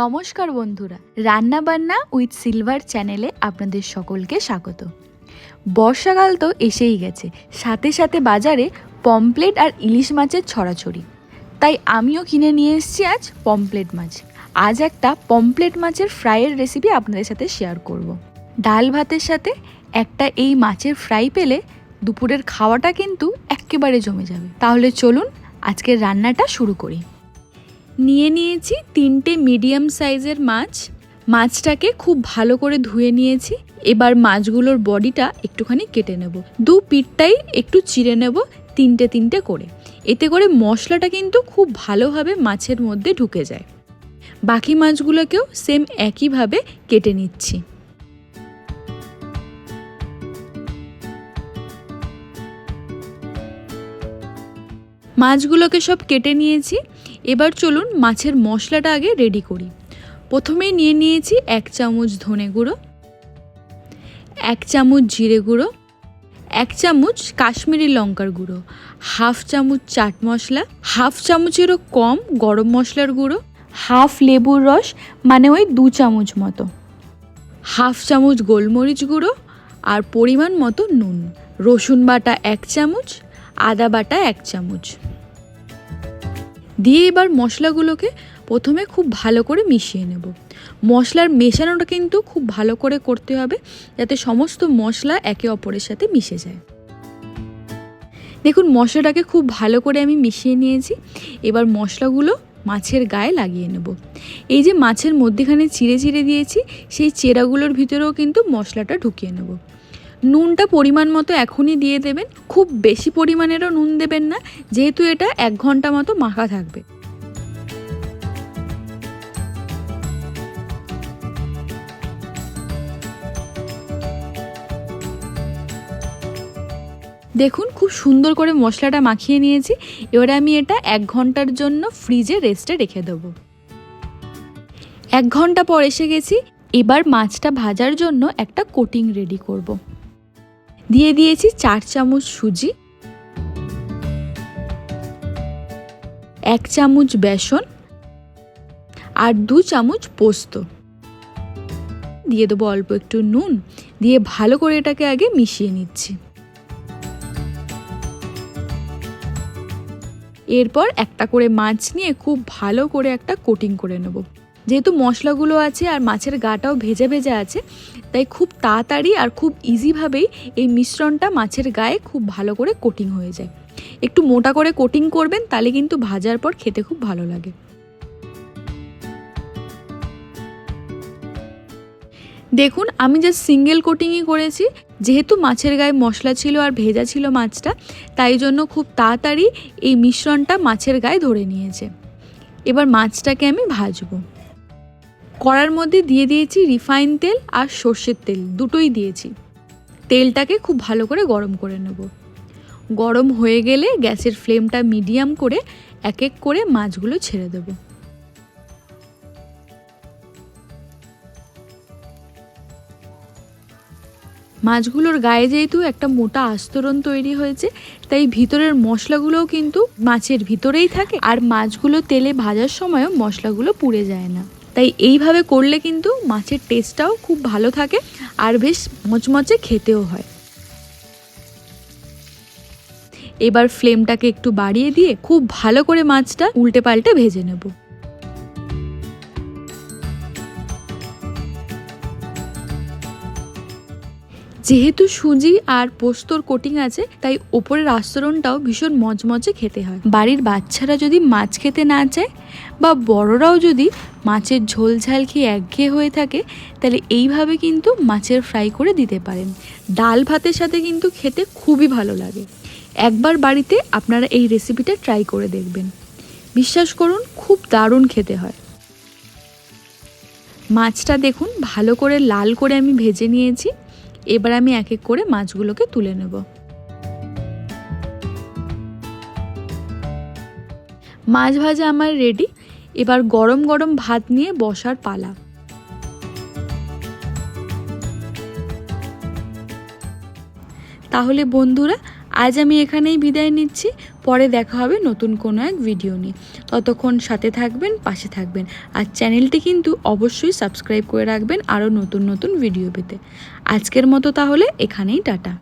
নমস্কার বন্ধুরা, রান্না বান্না উইথ সিলভার চ্যানেলে আপনাদের সকলকে স্বাগত। বর্ষাকাল তো এসেই গেছে, সাথে সাথে বাজারে পমপ্লেট আর ইলিশ মাছের ছড়াছড়ি। তাই আমিও কিনে নিয়ে এসেছি আজ পমপ্লেট মাছ। আজ একটা পমপ্লেট মাছের ফ্রাইয়ের রেসিপি আপনাদের সাথে শেয়ার করব। ডাল ভাতের সাথে একটা এই মাছের ফ্রাই পেলে দুপুরের খাওয়াটা কিন্তু একেবারে জমে যাবে। তাহলে চলুন আজকের রান্নাটা শুরু করি। নিয়ে নিয়েছি 3টে মিডিয়াম সাইজের মাছ। মাছটাকে খুব ভালো করে ধুয়ে নিয়েছি। এবার মাছগুলোর বডিটা একটুখানি কেটে নেব, দু পিঠটাই একটু চিড়ে নেব 3টে করে। এতে করে মশলাটা কিন্তু খুব ভালোভাবে মাছের মধ্যে ঢুকে যায়। বাকি মাছগুলোকেও সেম একইভাবে কেটে নিচ্ছি। মাছগুলোকে সব কেটে নিয়েছি। এবার চলুন মাছের মশলাটা আগে রেডি করি। প্রথমেই নিয়ে নিয়েছি 1 চামচ ধনে গুঁড়ো, 1 চামচ জিরে গুঁড়ো, 1 চামচ কাশ্মীরি লঙ্কার গুঁড়ো, 1/2 চামচ চাট মশলা, 1/2 চামচেরও কম গরম মশলার গুঁড়ো, 1/2 লেবুর রস মানে ওই 2 চামচ মতো, 1/2 চামচ গোলমরিচ গুঁড়ো আর পরিমাণ মতো নুন, রসুন বাটা 1 চামচ, আদা বাটা 1 চামচ দিয়ে এবার মশলাগুলোকে প্রথমে খুব ভালো করে মিশিয়ে নেব। মশলার মেশানোটা কিন্তু খুব ভালো করে করতে হবে, যাতে সমস্ত মশলা একে অপরের সাথে মিশে যায়। দেখুন মশলাটাকে খুব ভালো করে আমি মিশিয়ে নিয়েছি। এবার মশলাগুলো মাছের গায়ে লাগিয়ে নেব। এই যে মাছের মধ্যেখানে চিড়ে চিড়ে দিয়েছি, সেই চেরাগুলোর ভিতরেও কিন্তু মশলাটা ঢুকিয়ে নেব। নুনটা পরিমাণ মতো এখনই দিয়ে দেবেন, খুব বেশি পরিমাণেরও নুন দেবেন না, যেহেতু এটা 1 ঘন্টা মতো মাখা থাকবে। দেখুন খুব সুন্দর করে মশলাটা মাখিয়ে নিয়েছি। এবারে আমি এটা 1 ঘন্টার জন্য ফ্রিজে রেস্টে রেখে দেবো। 1 ঘন্টা পর এসে গেছি। এবার মাছটা ভাজার জন্য একটা কোটিং রেডি করব। দিয়ে দিয়েছি 4 চামচ সুজি, 1 চামচ বেসন আর 2 চামচ পোস্ত। দিয়ে দেবো অল্প একটু নুন, দিয়ে ভালো করে এটাকে আগে মিশিয়ে নিচ্ছি। এরপর একটা করে মাছ নিয়ে খুব ভালো করে একটা কোটিং করে নেব। যেহেতু মশলাগুলো আছে আর মাছের গাটাও ভেজা ভেজা আছে, তাই খুব তাড়াতাড়ি আর খুব ইজিভাবেই এই মিশ্রণটা মাছের গায়ে খুব ভালো করে কোটিং হয়ে যায়। একটু মোটা করে কোটিং করবেন, তাহলে কিন্তু ভাজার পর খেতে খুব ভালো লাগে। দেখুন আমি জাস্ট সিঙ্গেল কোটিংই করেছি, যেহেতু মাছের গায়ে মশলা ছিল আর ভেজা ছিল মাছটা, তাই জন্য খুব তাড়াতাড়ি এই মিশ্রণটা মাছের গায়ে ধরে নিয়েছে। এবার মাছটাকে আমি ভাজবো। কড়ার মধ্যে দিয়ে দিয়েছি রিফাইন তেল আর সর্ষের তেল, দুটোই দিয়েছি। তেলটাকে খুব ভালো করে গরম করে নেব। গরম হয়ে গেলে গ্যাসের ফ্লেমটা মিডিয়াম করে এক এক করে মাছগুলো ছেড়ে দেব। মাছগুলোর গায়ে যেহেতু একটা মোটা আস্তরণ তৈরি হয়েছে, তাই ভিতরের মশলাগুলোও কিন্তু মাছের ভিতরেই থাকে, আর মাছগুলো তেলে ভাজার সময়ও মশলাগুলো পুড়ে যায় না। তাই এইভাবে করলে কিন্তু মাছের টেস্টটাও খুব ভালো থাকে আর বেশ মচমচে খেতেও হয়। এবার ফ্লেমটাকে একটু বাড়িয়ে দিয়ে খুব ভালো করে মাছটা উল্টে পাল্টে ভেজে নেব। যেহেতু সুজি আর পোস্তর কোটিং আছে, তাই ওপরের আস্তরণটাও ভীষণ মচমচে খেতে হয়। বাড়ির বাচ্চারা যদি মাছ খেতে না চায় বা বড়রাও যদি মাছের ঝোল ঝাল খেয়ে একঘেয়ে হয়ে থাকে, তাহলে এইভাবে কিন্তু মাছের ফ্রাই করে দিতে পারেন। ডাল ভাতের সাথে কিন্তু খেতে খুবই ভালো লাগে। একবার বাড়িতে আপনারা এই রেসিপিটা ট্রাই করে দেখবেন, বিশ্বাস করুন খুব দারুণ খেতে হয়। মাছটা দেখুন ভালো করে লাল করে আমি ভেজে নিয়েছি। এবার আমি এক এক করে মাছগুলোকে তুলে নেব। মাছ ভাজা আমার রেডি। এবার গরম গরম ভাত নিয়ে বসার পালা। তাহলে বন্ধুরা আজ আমি এখানেই বিদায় নিচ্ছি। পরে দেখা হবে নতুন কোনো এক ভিডিও নিয়ে। ততক্ষণ সাথে থাকবেন, পাশে থাকবেন, আর চ্যানেলটি কিন্তু অবশ্যই সাবস্ক্রাইব করে রাখবেন আরও নতুন নতুন ভিডিও পেতে। আজকের মতো তাহলে এখানেই টাটা।